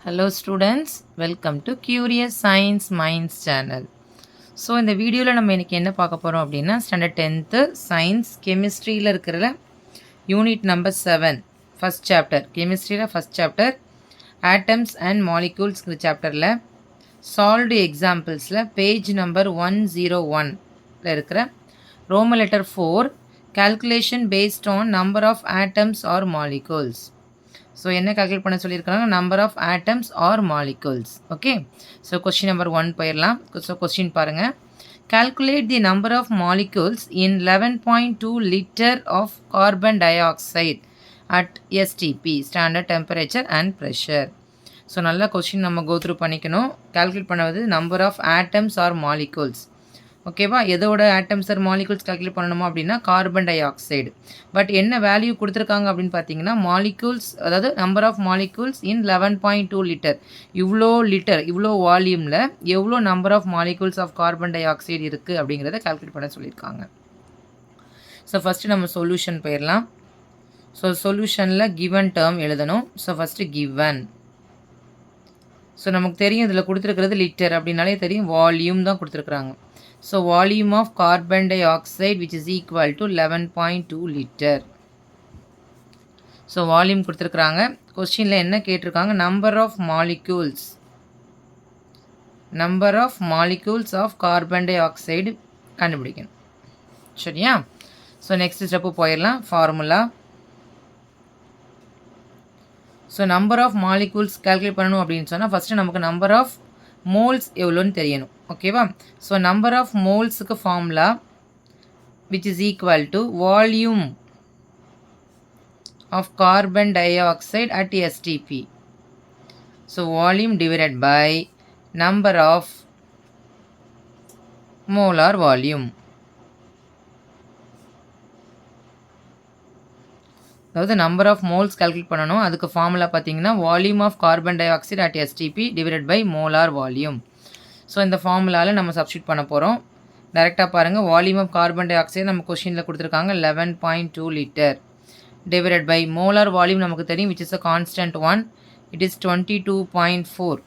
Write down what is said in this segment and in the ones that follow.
Hello students, welcome to Curious Science Minds channel. So இந்த வீடியோவில் நம்ம இன்றைக்கி என்ன பார்க்க போகிறோம் அப்படின்னா ஸ்டாண்டர்ட் 10th சயின்ஸ் கெமிஸ்ட்ரியில் இருக்கிற யூனிட் நம்பர் 7 ஃபஸ்ட் சாப்டர் கெமிஸ்ட்ரியில் ஃபஸ்ட் சாப்டர் ஆட்டம்ஸ் அண்ட் மாலிகூல்ஸ்ங்கிற சாப்டரில் சால்வ்டு எக்ஸாம்பிள்ஸில் பேஜ் நம்பர் 101 இருக்கிற roman letter 4 calculation based on number of atoms or molecules. So என்ன கால்குலேட் பண்ண சொல்லியிருக்காங்க, number of atoms or molecules. Okay, so question number 1 போயிடலாம். So question பாருங்கள், calculate the number of molecules in 11.2 liter of carbon dioxide at STP, standard temperature and pressure. So நல்லா question நம்ம கோத்ரூ பண்ணிக்கணும். Calculate பண்ணுவது number of atoms or molecules. ஓகேவா, எதோட atoms or molecules calculate பண்ணணுமா அப்படின்னா கார்பன் டை ஆக்சைடு. பட் என்ன வேல்யூ கொடுத்துருக்காங்க அப்படின்னு பார்த்தீங்கன்னா மாலிகூல்ஸ், அதாவது number of molecules in 11.2 litre. இவ்வளோ வால்யூமில் எவ்வளோ number of molecules of carbon dioxide இருக்குது அப்படிங்கிறத கால்குலேட் பண்ண சொல்லியிருக்காங்க. ஸோ ஃபஸ்ட்டு நம்ம சொல்யூஷன் போயிடலாம். ஸோ சொல்யூஷனில் கிவன் டேர்ம் எழுதணும். So first given. ஸோ நமக்கு தெரியும் இதில் கொடுத்துருக்கிறது லிட்டர் அப்படின்னாலே தெரியும், வால்யூம் தான் கொடுத்துருக்குறாங்க. So volume of carbon dioxide which is equal to 11.2 liter. So volume கொடுத்துருக்குறாங்க. கொஸ்டினில் என்ன கேட்டிருக்காங்க, number of molecules of carbon dioxide கண்டுபிடிக்கணும். சரியா? ஸோ நெக்ஸ்ட் ஸ்டெப்பு போயிடலாம். Formula. So number of molecules calculate பண்ணணும் அப்படின்னு சொன்னால் ஃபஸ்ட்டு நமக்கு நம்பர் ஆஃப் மோல்ஸ் எவ்வளோன்னு தெரியணும். ஓகேவா? ஸோ நம்பர் ஆஃப் மோல்ஸுக்கு formula which is equal to volume of carbon dioxide at STP. So volume divided by number of molar volume. அதாவது number of moles calculate பண்ணணும். அதுக்கு formula பார்த்தீங்கன்னா volume of carbon dioxide at STP divided by molar volume. So இந்த ஃபார்முலாவில் நம்ம substitute பண்ண போகிறோம். டேரெக்டாக பாருங்கள், volume of carbon dioxide நம்ம கொஸ்டினில் கொடுத்துருக்காங்க 11.2 litre divided by molar volume நமக்கு தெரியும் which is a constant 1, it is 22.4.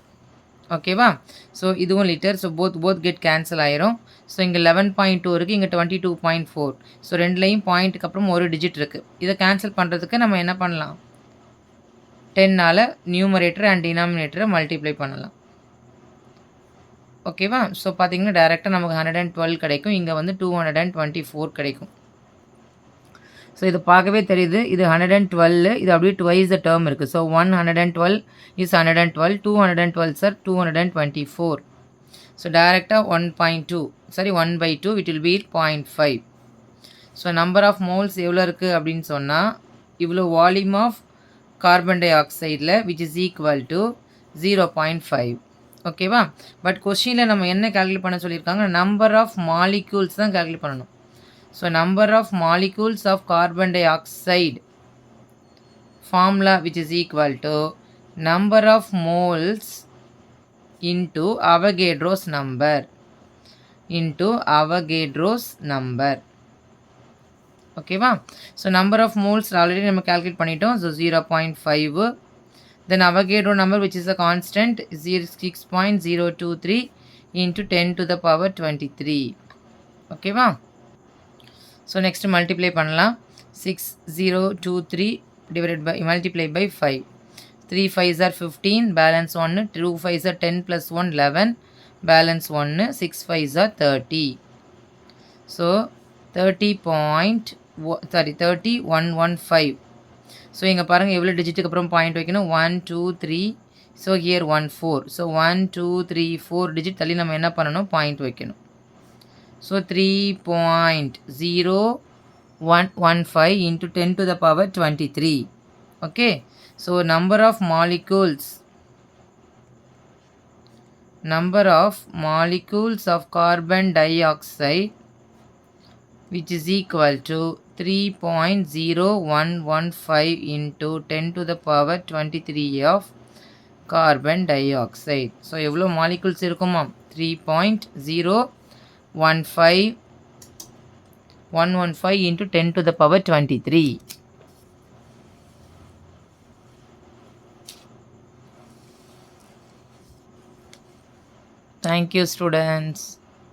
ஓகேவா? ஸோ இதுவும் litre. So both get cancel ஆயிரும். ஸோ இங்கே 11.2 இருக்குது, இங்கே 22.4. ஸோ ரெண்டுலேயும் பாயிண்ட்டுக்கு அப்புறம் ஒரு டிஜிட் இருக்குது. இதை கேன்சல் பண்ணுறதுக்கு நம்ம என்ன பண்ணலாம், 10ஆல் நியூமரேட்டர் அண்ட் டினாமினேட்டரை மல்டிப்ளை பண்ணலாம். ஓகேவா? ஸோ பார்த்தீங்கன்னா டேரெக்டாக நமக்கு 112 கிடைக்கும், இங்கே வந்து 224 கிடைக்கும். ஸோ இது பார்க்கவே தெரியுது, இது 112, இது அப்படியே ட்வைஸ் த டேர்ம் இருக்குது. ஸோ 112 இஸ் 112, 212 சார் 224. ஸோ டேரெக்டாக 1/2 it will be 0.5. So number of moles எவ்வளோ இருக்குது அப்படின்னு சொன்னால் இவ்வளோ வால்யூம் ஆஃப் கார்பன் டை ஆக்சைடில் விச் இஸ் ஈக்குவல் டு 0.5. ஓகேவா? பட் கொஸ்டினில் நம்ம என்ன கால்குலேட் பண்ண சொல்லியிருக்காங்க, நம்பர் ஆஃப் மாலிகூல்ஸ் தான் கால்குலேட் பண்ணணும். So number of molecules of carbon dioxide formula which is equal to number of moles into Avogadro's number. ஓகேவா? So number of moles already நம்ம கால்குலேட் பண்ணிட்டோம். So 0.5. Then Avogadro number which is a constant 6.023 into 10 to the power 23. Okay va? So next multiply பண்ணலாம். 6023 divided by multiply by 5. 3 5s are 15, balance 1. 2 5s are 10 plus 1 11, balance 1. 6 5s are 30. So 30.115. So இங்கே பாருங்கள் எவ்வளோ டிஜிட்டுக்கு அப்புறம் point வைக்கணும், 1 2 3. So here 1 4. So 1 2 3 4 digit தள்ளி நம்ம என்ன பண்ணணும், பாயிண்ட் வைக்கணும். So 3.0115 into 10 to the power 23. Okay, so number of molecules of carbon dioxide which is equal to 3.0115 into 10 to the power 23 of carbon dioxide. So எவ்வளோ molecules இருக்குமா, 3.0115 into 10 to the power 23. Thank you, students.